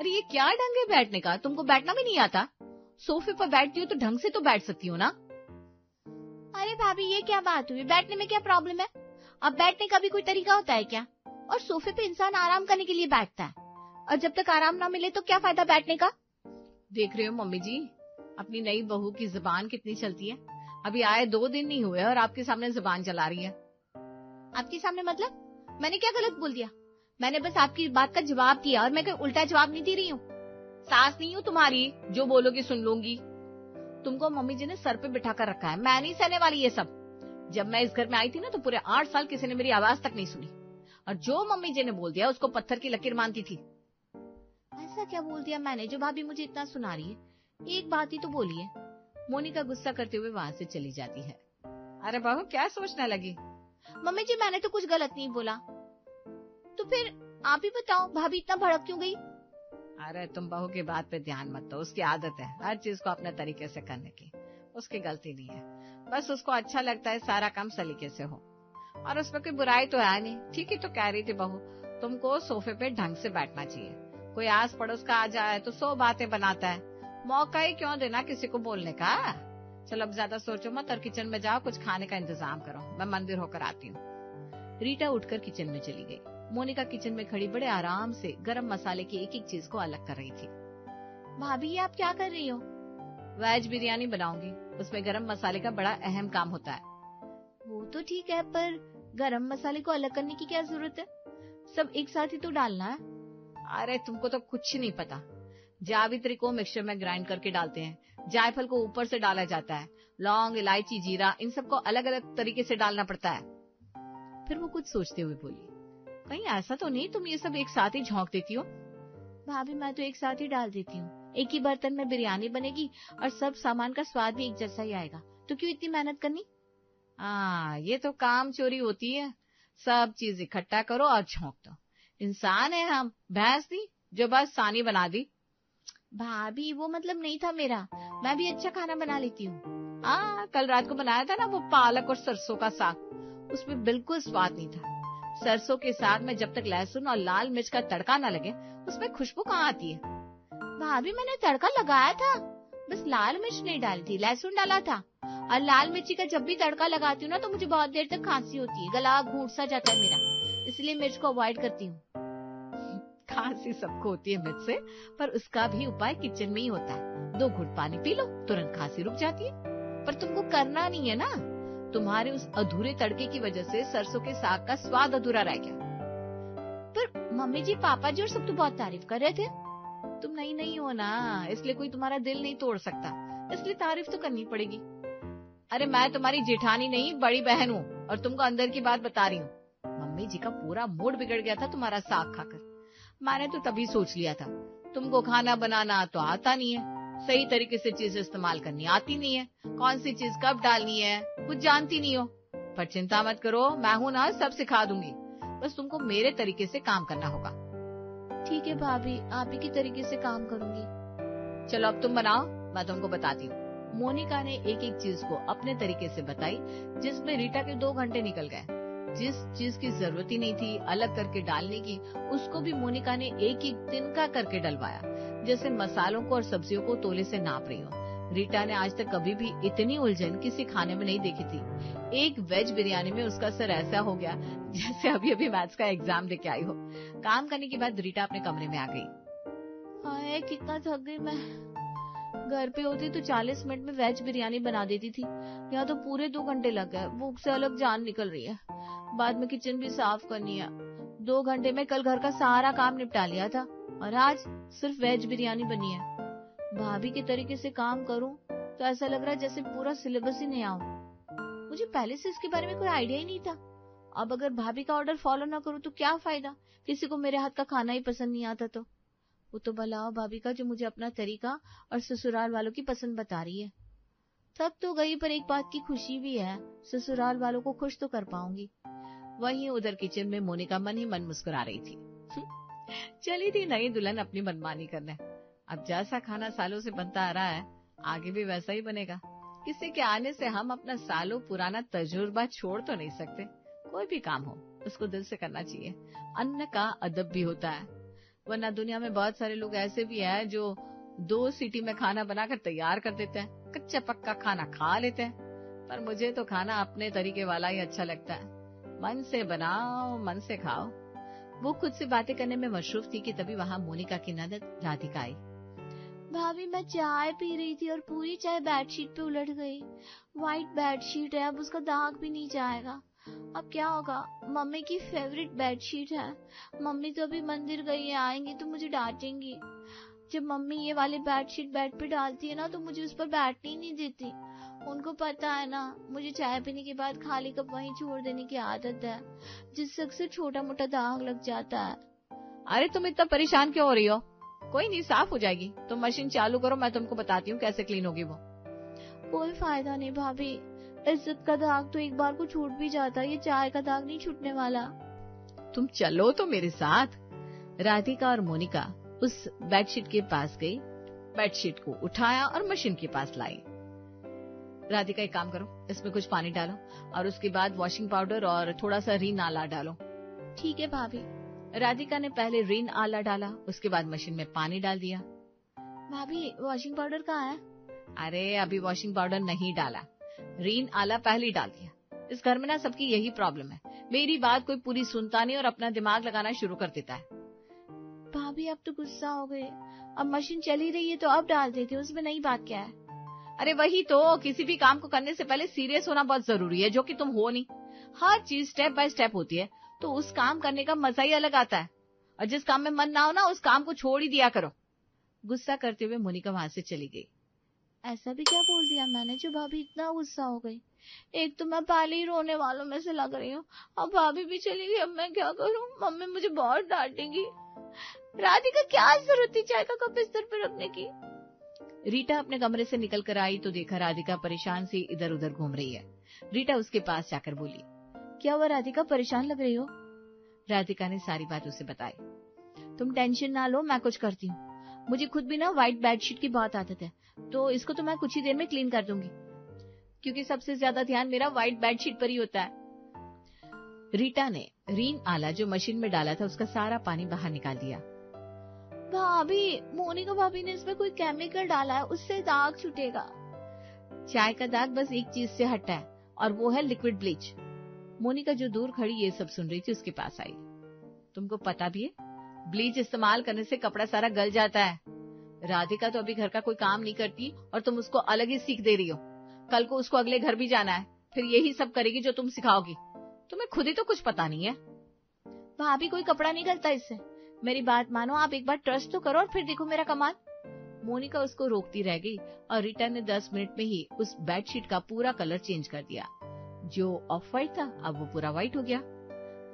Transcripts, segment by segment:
अरे ये क्या ढंग है बैठने का? तुमको बैठना भी नहीं आता? सोफे पर बैठती हो तो ढंग से तो बैठ सकती हो ना। अरे भाभी ये क्या बात हुई, बैठने में क्या प्रॉब्लम है? अब बैठने का भी कोई तरीका होता है क्या? और सोफे पे इंसान आराम करने के लिए बैठता है, और जब तक आराम ना मिले तो क्या फायदा बैठने का? देख रहे हो मम्मी जी, अपनी नई बहू की जुबान कितनी चलती है। अभी आए 2 दिन नहीं हुए और आपके सामने जुबान चला रही है। आपके सामने मतलब? मैंने क्या गलत बोल दिया? मैंने बस आपकी बात का जवाब दिया, और मैं कोई उल्टा जवाब नहीं दे रही हूँ। सास नहीं हूँ तुम्हारी जो बोलोगी सुन लूंगी। तुमको मम्मी जी ने सर पे बिठा कर रखा है, मैं नहीं सहने वाली ये सब। जब मैं इस घर में आई थी ना तो पूरे 8 साल किसी ने मेरी आवाज तक नहीं सुनी, और जो मम्मी जी ने बोल दिया उसको पत्थर की लकीर मानती थी। ऐसा क्या बोल दिया मैंने जो भाभी मुझे इतना सुना रही है? एक बात ही तो बोली है। मोनिका गुस्सा करते हुए वहां से चली जाती है। अरे बहू क्या सोचने लगी? मम्मी जी मैंने तो कुछ गलत नहीं बोला। तो फिर आप ही बताओ, भाभी इतना भड़क क्यों गई? अरे तुम बहू की बात पे ध्यान मत दो, उसकी आदत है हर चीज को अपने तरीके से करने की। उसकी गलती नहीं है, बस उसको अच्छा लगता है सारा काम सलीके से हो, और उसमें कोई बुराई तो है नहीं। ठीक ही तो कह रही थी बहू, तुमको सोफे पे ढंग से बैठना चाहिए। कोई आस पड़ोस का आ जाए तो 100 बातें बनाता है, मौका ही क्यों देना किसी को बोलने का। चलो अब ज्यादा सोचो मत और किचन में जाओ, कुछ खाने का इंतजाम करो, मैं मंदिर होकर आती हूँ। रीटा उठकर किचन में चली गई। मोनिका किचन में खड़ी बड़े आराम से गरम मसाले की एक एक चीज को अलग कर रही थी। भाभी ये आप क्या कर रही हो? वेज बिरयानी बनाऊंगी, उसमें गरम मसाले का बड़ा अहम काम होता है। वो तो ठीक है, पर गरम मसाले को अलग करने की क्या जरूरत है? सब एक साथ ही तो डालना है। अरे तुमको तो कुछ नहीं पता। जावित्री को मिक्सचर में ग्राइंड करके डालते हैं, जायफल को ऊपर से डाला जाता है, लौंग इलायची जीरा इन सबको अलग अलग तरीके से डालना पड़ता है। फिर वो कुछ सोचते हुए बोली, कहीं ऐसा तो नहीं तुम ये सब एक साथ ही झोंक देती हो? भाभी मैं तो एक साथ ही डाल देती हूँ, एक ही बर्तन में बिरयानी बनेगी और सब सामान का स्वाद भी एक जैसा ही आएगा, तो क्यों इतनी मेहनत करनी? ये तो काम चोरी होती है। सब चीज इकट्ठा करो और झोंक दो। इंसान है हम, भैंस नहीं जो बस सानी बना दी। भाभी वो मतलब नहीं था मेरा, मैं भी अच्छा खाना बना लेती हूँ। कल रात को बनाया था ना वो पालक और सरसों का साग, उसमें बिल्कुल स्वाद नहीं था। सरसों के साग में जब तक लहसुन और लाल मिर्च का तड़का न लगे उसमें खुशबू कहाँ आती है? भाभी मैंने तड़का लगाया था, बस लाल मिर्च नहीं डाली थी, लहसुन डाला था। और लाल मिर्ची का जब भी तड़का लगाती हूँ ना तो मुझे बहुत देर तक खांसी होती है, गला घूट सा जाता है मेरा, इसलिए मिर्च को अवॉइड करती हूँ। खांसी सबको होती है मिर्च से, पर उसका भी उपाय किचन में ही होता है। 2 घूंट पानी पी लो, तुरंत खांसी रुक जाती है। पर तुमको करना नहीं है ना, तुम्हारे उस अधूरे तड़के की वजह से सरसों के साग का स्वाद अधूरा रह गया। पर मम्मी जी पापा जी और सब तो बहुत तारीफ कर रहे थे। तुम नहीं हो ना, इसलिए कोई तुम्हारा दिल नहीं तोड़ सकता, इसलिए तारीफ तो करनी पड़ेगी। अरे मैं तुम्हारी जेठानी नहीं बड़ी बहन हूँ, और तुमको अंदर की बात बता रही हूँ। मम्मी जी का पूरा मूड बिगड़ गया था तुम्हारा साग खाकर। मैंने तो तभी सोच लिया था तुमको खाना बनाना तो आता नहीं है, सही तरीके से चीज इस्तेमाल करनी आती नहीं है, कौन सी चीज कब डालनी है कुछ जानती नहीं हो। पर चिंता मत करो, मैं हूं ना, सब सिखा दूंगी, बस तुमको मेरे तरीके से काम करना होगा। ठीक है भाभी, आप ही के तरीके से काम करूंगी। चलो अब तुम बनाओ, मैं तुमको बताती हूँ। मोनिका ने एक एक चीज को अपने तरीके से बताई, जिसमें रीटा के 2 घंटे निकल गए। जिस चीज की जरूरत ही नहीं थी अलग करके डालने की, उसको भी मोनिका ने एक एक तिनका करके डलवाया, जैसे मसालों को और सब्जियों को तोले से नाप रही हो। रीटा ने आज तक कभी भी इतनी उलझन किसी खाने में नहीं देखी थी। एक वेज बिरयानी में उसका सर ऐसा हो गया जैसे अभी अभी मैथ्स का एग्जाम देके आई हो। काम करने के बाद रीटा अपने कमरे में आ गई। हाय कितना थक गई मैं। घर पे होती तो 40 मिनट में वेज बिरयानी बना देती थी, यहाँ तो पूरे 2 घंटे लग गए। भूख से अलग जान निकल रही है, बाद में किचन भी साफ करनी है। 2 घंटे में कल घर का सारा काम निपटा लिया था, और आज सिर्फ वेज बिरयानी बनी है। भाभी के तरीके से काम करूं तो ऐसा लग रहा है जैसे पूरा सिलेबस ही नहीं आऊं। मुझे पहले से इसके बारे में कोई आइडिया ही नहीं था। अब अगर भाभी का ऑर्डर फॉलो ना करूं तो क्या फायदा, किसी को मेरे हाथ का खाना ही पसंद नहीं आता तो। वो तो भला भाभी का जो मुझे अपना तरीका और ससुराल वालों की पसंद बता रही है। थक तो गई, पर एक बात की खुशी भी है, ससुराल वालों को खुश तो कर पाऊंगी। वहीं उधर किचन में मोनिका मन ही मन मुस्कुरा रही थी। चली थी नई दुल्हन अपनी मनमानी करने। अब जैसा खाना सालों से बनता आ रहा है आगे भी वैसा ही बनेगा। किसी के आने से हम अपना सालों पुराना तजुर्बा छोड़ तो नहीं सकते। कोई भी काम हो उसको दिल से करना चाहिए, अन्न का अदब भी होता है। वरना दुनिया में बहुत सारे लोग ऐसे भी हैं जो 2 सीटी में खाना बनाकर तैयार कर देते हैं, कच्चा पक्का खाना खा लेते हैं। पर मुझे तो खाना अपने तरीके वाला ही अच्छा लगता है, मन से बनाओ, मन से खाओ। वो खुद से बातें करने में मशरूफ थी कि तभी वहां मोनिका की ननद राधिका आई। भाभी, मैं चाय पी रही थी और पूरी चाय बेडशीट पे उलट गई। व्हाइट बेडशीट है, अब उसका दाग भी नहीं जाएगा। अब क्या होगा? मम्मी की फेवरेट बेडशीट है। मम्मी तो अभी मंदिर गई है, आएंगी तो मुझे डांटेंगी। जब मम्मी ये वाली बेडशीट बेड पे डालती है ना, तो मुझे उस पर बैठने ही नहीं देती। उनको पता है ना, मुझे चाय पीने के बाद खाली कप वहीं छोड़ देने की आदत है, जिससे अक्सर छोटा मोटा दाग लग जाता है। अरे तुम इतना परेशान क्यों हो रही हो? कोई नहीं, साफ हो जाएगी। तुम मशीन चालू करो, मैं तुमको बताती हूँ कैसे क्लीन होगी वो। कोई फायदा नहीं भाभी, इज्जत का दाग तो एक बार को छूट भी जाता है, ये चाय का दाग नहीं छूटने वाला। तुम चलो तो मेरे साथ। राधिका और मोनिका उस बेडशीट के पास गई, बेडशीट को उठाया और मशीन के पास लाई। राधिका, एक काम करो, इसमें कुछ पानी डालो और उसके बाद वॉशिंग पाउडर और थोड़ा सा रीन आला डालो। ठीक है भाभी। राधिका ने पहले रीन आला डाला, उसके बाद मशीन में पानी डाल दिया। भाभी, वॉशिंग पाउडर कहाँ है? अरे अभी वॉशिंग पाउडर नहीं डाला, रीन आला पहले ही डाल दिया। इस घर में ना सबकी यही प्रॉब्लम है, मेरी बात कोई पूरी सुनता नहीं और अपना दिमाग लगाना शुरू कर देता है। भाभी, अब तो गुस्सा हो गए। अब मशीन चल ही रही है तो अब डाल देती हूँ, उसमें नई बात क्या है? अरे वही तो, किसी भी काम को करने से पहले सीरियस होना बहुत जरूरी है, जो कि तुम हो नहीं। हर चीज स्टेप बाय स्टेप होती है, तो उस काम करने का मजा ही अलग आता है। और जिस काम में मन ना हो ना, उस काम को छोड़ ही दिया करो। गुस्सा करते हुए मोनिका वहां से चली गई। ऐसा भी क्या बोल दिया मैंने जो भाभी इतना गुस्सा हो गई? एक तो मैं पहले ही रोने वालों में से लग रही हूँ, अब भाभी भी चली गई। अब मैं क्या करूँ? मम्मी मुझे बहुत डांटेंगी। राधिका, क्या जरूरत थी चाय का कप बिस्तर पे रखने की? रीटा अपने कमरे से निकल कर आई तो देखा राधिका परेशान सी इधर उधर घूम रही है। रीटा उसके पास जाकर बोली, क्या हुआ राधिका, परेशान लग रही हो? राधिका ने सारी बात उसे बताई। तुम टेंशन ना लो, मैं कुछ करती हूँ। मुझे खुद भी ना व्हाइट बेडशीट की बहुत आदत है, तो इसको तो मैं कुछ ही देर में क्लीन कर दूंगी, क्योंकि सबसे ज्यादा ध्यान मेरा व्हाइट बेडशीट पर ही होता है। रीटा ने रीन आला जो मशीन में डाला था उसका सारा पानी बाहर निकाल दिया। भाभी, मोनिका भाभी ने इसमें कोई केमिकल डाला है, उससे दाग छूटेगा। चाय का दाग बस एक चीज से हटा है और वो है लिक्विड ब्लीच। मोनिका जो दूर खड़ी ये सब सुन रही थी उसके पास आई। तुमको पता भी है, ब्लीच इस्तेमाल करने से कपड़ा सारा गल जाता है। राधिका तो अभी घर का कोई काम नहीं करती और तुम उसको अलग ही सीख दे रही हो। कल को उसको अगले घर भी जाना है, फिर यही सब करेगी जो तुम सिखाओगी। तुम्हें खुद ही तो कुछ पता नहीं है। भाभी, कोई कपड़ा नहीं गलता इससे, मेरी बात मानो, आप एक बार ट्रस्ट तो करो और फिर देखो मेरा कमाल। मोनिका उसको रोकती रह गई और रीटा ने 10 मिनट में ही उस बेडशीट का पूरा कलर चेंज कर दिया। जो ऑफ व्हाइट था अब वो पूरा व्हाइट हो गया।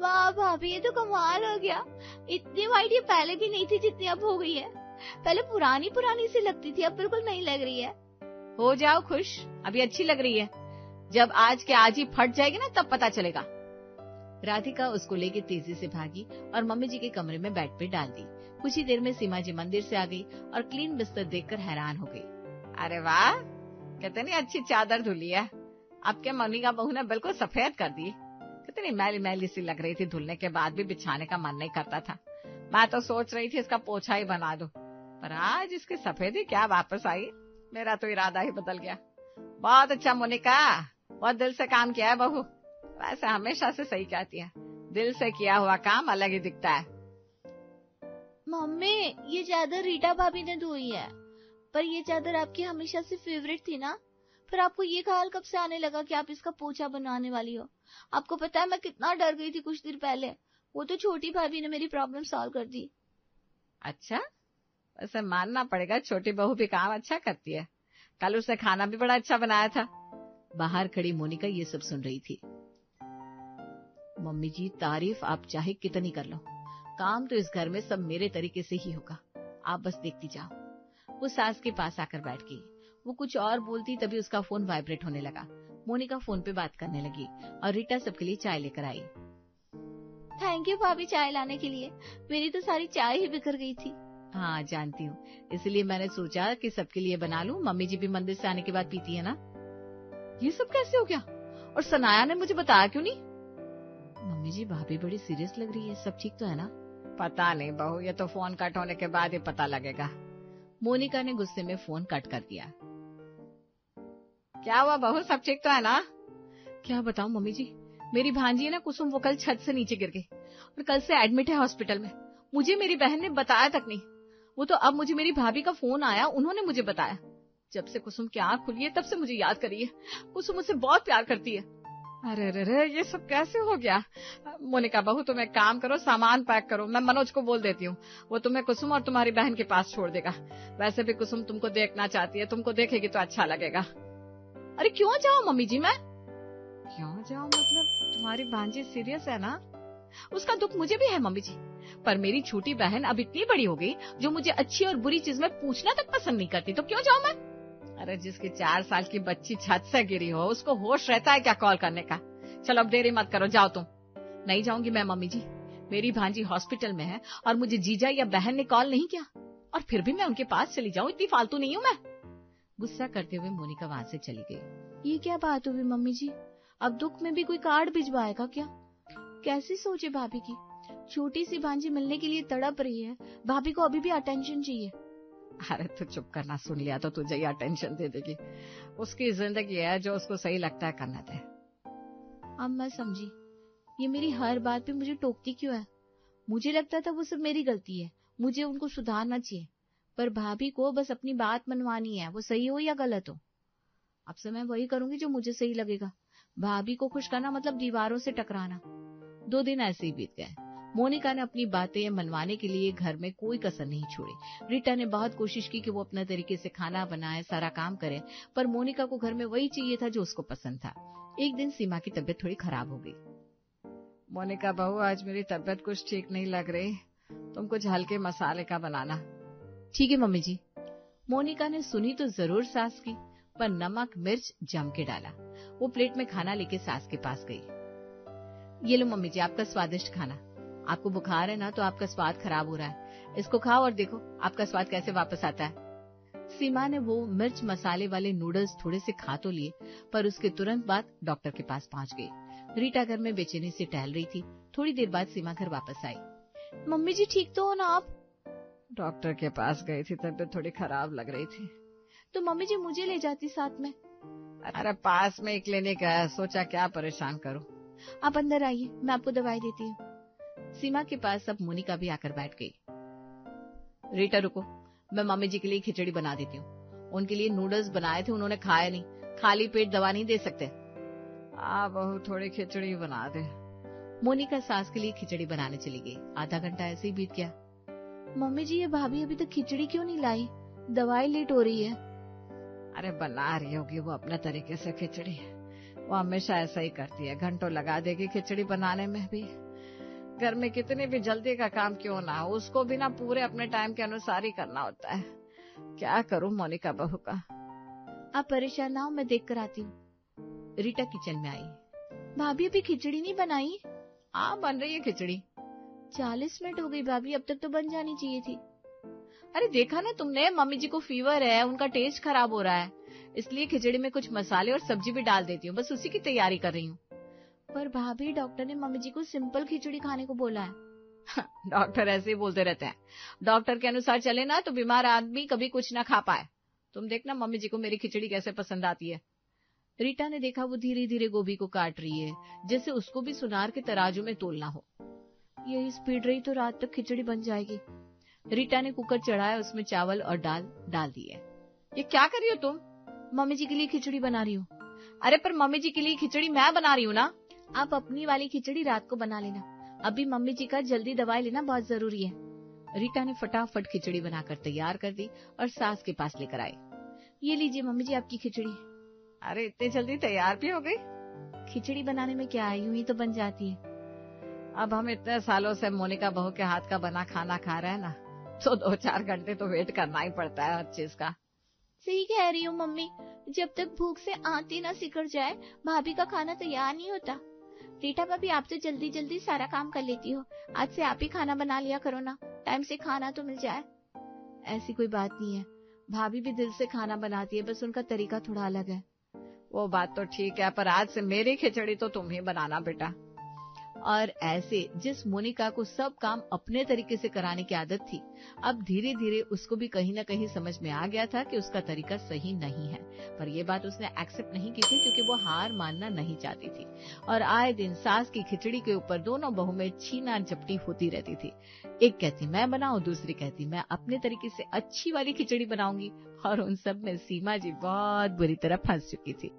वाह भाभी, ये तो कमाल हो गया। इतनी व्हाइट ये पहले भी नहीं थी जितनी अब हो गई है। पहले पुरानी पुरानी सी लगती थी, अब बिल्कुल नहीं लग रही है। हो जाओ खुश, अभी अच्छी लग रही है। जब आज के आज ही फट जाएगी ना तब पता चलेगा। राधिका उसको लेके तेजी से भागी और मम्मी जी के कमरे में बेड पे डाल दी। कुछ ही देर में सीमा जी मंदिर से आ गई और क्लीन बिस्तर देखकर हैरान हो गई। अरे वाह, कितनी अच्छी चादर धुली है। अब क्या मोनिका बहू ने बिल्कुल सफेद कर दी। कितनी मैली मैली सी लग रही थी, धुलने के बाद भी बिछाने का मन नहीं करता था। मैं तो सोच रही थी इसका पोछा ही बना दूं, पर आज इसकी सफेदी क्या वापस आई। मेरा तो इरादा ही बदल गया। बहुत अच्छा मोनिका, बहुत दिल से काम किया है बहू। वैसे हमेशा से सही कहती है, दिल से किया हुआ काम अलग ही दिखता है। मम्मी, ये चादर रीटा भाभी ने धोई है, पर ये चादर आपकी हमेशा से फेवरेट थी ना? फिर आपको ये ख्याल कब से आने लगा कि आप इसका पोछा बनवाने वाली हो? आपको पता है मैं कितना डर गई थी कुछ देर पहले। वो तो छोटी भाभी ने मेरी प्रॉब्लम सॉल्व कर दी। अच्छा, वैसे मानना पड़ेगा छोटी बहू भी काम अच्छा करती है। कल उसने खाना भी बड़ा अच्छा बनाया था। बाहर खड़ी मोनिका ये सब सुन रही थी। मम्मी जी, तारीफ आप चाहे कितनी कर लो, काम तो इस घर में सब मेरे तरीके से ही होगा, आप बस देखती जाओ। वो सास के पास आकर बैठ गई। वो कुछ और बोलती तभी उसका फोन वाइब्रेट होने लगा। मोनिका फोन पे बात करने लगी और रीटा सबके लिए चाय लेकर आई। थैंक यू भाभी चाय लाने के लिए, मेरी तो सारी चाय ही बिखर गई थी। हाँ जानती हूँ, इसलिए मैंने सोचा कि सबके लिए बना लूं। मम्मी जी भी मंदिर से आने के बाद पीती है ना। ये सब कैसे हो गया और सनाया ने मुझे बताया क्यों नहीं? मम्मी जी, भाभी बड़ी सीरियस लग रही है, सब ठीक तो है ना? पता नहीं बहू, ये तो फोन कट होने के बाद ही पता लगेगा। मोनिका ने गुस्से में फोन कट कर दिया। क्या हुआ बहू, सब ठीक तो है ना? क्या बताऊं मम्मी जी, मेरी भांजी है ना कुसुम, वो कल छत से नीचे गिर गई और कल से एडमिट है हॉस्पिटल में। मुझे मेरी बहन ने बताया तक नहीं। वो तो अब मुझे मेरी भाभी का फोन आया, उन्होंने मुझे बताया। जब से कुसुम की आंख खुली है तब से मुझे याद करी है। कुसुम मुझसे बहुत प्यार करती है। अरे रे रे, ये सब कैसे हो गया? मोनिका बहू, तुम एक काम करो, सामान पैक करो, मैं मनोज को बोल देती हूँ, वो तुम्हें कुसुम और तुम्हारी बहन के पास छोड़ देगा। वैसे भी कुसुम तुमको देखना चाहती है, तुमको देखेगी तो अच्छा लगेगा। अरे क्यों जाऊं मम्मी जी मैं? क्यों जाओ मतलब, तुम्हारी भांजी सीरियस है ना? उसका दुख मुझे भी है मम्मी जी, पर मेरी छोटी बहन अब इतनी बड़ी हो गई जो मुझे अच्छी और बुरी चीज में पूछना तक पसंद नहीं करती, तो क्यों जाऊं मैं? अरे जिसकी 4 साल की बच्ची छत से गिरी हो, उसको होश रहता है क्या कॉल करने का? चलो अब देरी मत करो, जाओ तुम। नहीं जाऊंगी मैं मम्मी जी, मेरी भांजी हॉस्पिटल में है और मुझे जीजा या बहन ने कॉल नहीं किया, और फिर भी मैं उनके पास चली जाऊं, इतनी फालतू नहीं हूं मैं। गुस्सा करते हुए मोनिका वहां से चली गई। ये क्या बात हुई मम्मी जी, अब दुख में भी कोई कार्ड भिजवाएगा क्या? कैसी सोचे भाभी की, छोटी सी भांजी मिलने के लिए तड़प रही है, भाभी को अभी भी अटेंशन चाहिए। अरे तो चुप करना, सुन लिया तो तुझे ही अटेंशन दे देगी। उसकी जिंदगी है, जो उसको सही लगता है करना दे। अब मैं समझी, ये मेरी हर बात पे मुझे टोकती क्यों है। मुझे लगता था वो सब मेरी गलती है, मुझे उनको सुधारना चाहिए, पर भाभी को बस अपनी बात मनवानी है, वो सही हो या गलत हो। अब से मैं वही करूंगी जो मुझे सही लगेगा। भाभी को खुश करना मतलब दीवारों से टकराना। 2 दिन ऐसे ही बीत गए। मोनिका ने अपनी बातें मनवाने के लिए घर में कोई कसर नहीं छोड़ी। रीटा ने बहुत कोशिश की कि वो अपने तरीके से खाना बनाए, सारा काम करे, पर मोनिका को घर में वही चाहिए था जो उसको पसंद था। एक दिन सीमा की तबीयत थोड़ी खराब हो गई। मोनिका बहू, आज मेरी तबीयत कुछ ठीक नहीं लग रही, तुम कुछ हल्के मसाले का बनाना। ठीक है मम्मी जी। मोनिका ने सुनी तो जरूर सास की, पर नमक मिर्च जम के डाला। वो प्लेट में खाना लेके सास के पास गई। ये लो मम्मी जी, आपका स्वादिष्ट खाना। आपको बुखार है ना, तो आपका स्वाद खराब हो रहा है, इसको खाओ और देखो आपका स्वाद कैसे वापस आता है। सीमा ने वो मिर्च मसाले वाले नूडल्स थोड़े से खा तो लिए, पर उसके तुरंत बाद डॉक्टर के पास पहुंच गई। रीटा घर में बेचैनी से टहल रही थी। थोड़ी देर बाद सीमा घर वापस आई। मम्मी जी ठीक तो हो ना आप? डॉक्टर के पास गई थी, तबीयत थोड़ी खराब लग रही थी। तो मम्मी जी मुझे ले जाती साथ में। अरे पास में एक क्लिनिक है, सोचा क्या परेशान करूं। आप अंदर आइए, मैं आपको दवाई देती हूँ। सीमा के पास अब मोनिका भी आकर बैठ गई। रीटा रुको, मैं मम्मी जी के लिए खिचड़ी बना देती हूँ। उनके लिए नूडल्स बनाए थे, उन्होंने खाया नहीं, खाली पेट दवा नहीं दे सकते। बहू थोड़ी खिचड़ी बना दे। मोनिका सास के लिए खिचड़ी बनाने चली गई। आधा घंटा ऐसे ही बीत गया। मम्मी जी, ये भाभी अभी तक खिचड़ी क्यों नहीं लाई? दवाई लेट हो रही है। अरे बना रही होगी वो अपने तरीके से खिचड़ी, वो हमेशा ऐसा ही करती है, घंटों लगा देगी खिचड़ी बनाने में भी। घर में कितनी भी जल्दी का काम क्यों ना हो, उसको भी ना पूरे अपने टाइम के अनुसार ही करना होता है। क्या करूं मोनिका बहू का। आप परेशान ना हो, मैं देख कर आती हूँ। रीटा किचन में आई। भाभी अभी खिचड़ी नहीं बनाई? बन रही है खिचड़ी। 40 मिनट हो गई भाभी, अब तक तो बन जानी चाहिए थी। अरे देखा ना तुमने, मम्मी जी को फीवर है, उनका टेस्ट खराब हो रहा है, इसलिए खिचड़ी में कुछ मसाले और सब्जी भी डाल देती हूँ, बस उसी की तैयारी कर रही हूँ। पर भाभी, डॉक्टर ने मम्मी जी को सिंपल खिचड़ी खाने को बोला है। डॉक्टर ऐसे ही बोलते रहते हैं, डॉक्टर के अनुसार चले ना तो बीमार आदमी कभी कुछ ना खा पाए। तुम देखना मम्मी जी को मेरी खिचड़ी कैसे पसंद आती है। रीटा ने देखा वो धीरे धीरे गोभी को काट रही है, जैसे उसको भी सुनार के तराजू में तोलना हो। यही स्पीड रही तो रात तक खिचड़ी बन जाएगी। रीटा ने कुकर चढ़ाया, उसमें चावल और दाल डाल दिए। ये क्या कर रही हो तुम? मम्मी जी के लिए खिचड़ी बना रही हूँ। अरे पर मम्मी जी के लिए खिचड़ी मैं बना रही हूँ ना। आप अपनी वाली खिचड़ी रात को बना लेना, अभी मम्मी जी का जल्दी दवाई लेना बहुत जरूरी है। रीटा ने फटाफट खिचड़ी बनाकर तैयार कर दी और सास के पास लेकर आई। ये लीजिए मम्मी जी आपकी खिचड़ी। अरे इतनी जल्दी तैयार भी हो गई? खिचड़ी बनाने में क्या है, यूं ही तो बन जाती है। अब हम इतने सालों से मोनिका बहू के हाथ का बना खाना खा रहे हैं ना, तो 2-4 घंटे तो वेट करना ही पड़ता है हर चीज का। सही कह रही हूँ मम्मी, जब तक भूख से आंती ना सिकुड़ जाए भाभी का खाना तैयार नहीं होता। रीटा भाभी, आप तो जल्दी जल्दी सारा काम कर लेती हो, आज से आप ही खाना बना लिया करो ना, टाइम से खाना तो मिल जाए। ऐसी कोई बात नहीं है, भाभी भी दिल से खाना बनाती है, बस उनका तरीका थोड़ा अलग है। वो बात तो ठीक है, पर आज से मेरी खिचड़ी तो तुम ही बनाना बेटा। और ऐसे जिस मोनिका को सब काम अपने तरीके से कराने की आदत थी, अब धीरे धीरे उसको भी कहीं ना कहीं समझ में आ गया था कि उसका तरीका सही नहीं है। पर यह बात उसने एक्सेप्ट नहीं की थी क्योंकि वो हार मानना नहीं चाहती थी। और आए दिन सास की खिचड़ी के ऊपर दोनों बहू में छीना झपटी होती रहती थी। एक कहती मैं बनाऊं, दूसरी कहती मैं अपने तरीके से अच्छी वाली खिचड़ी बनाऊंगी। और उन सब में सीमा जी बहुत बुरी तरह फंस चुकी थी।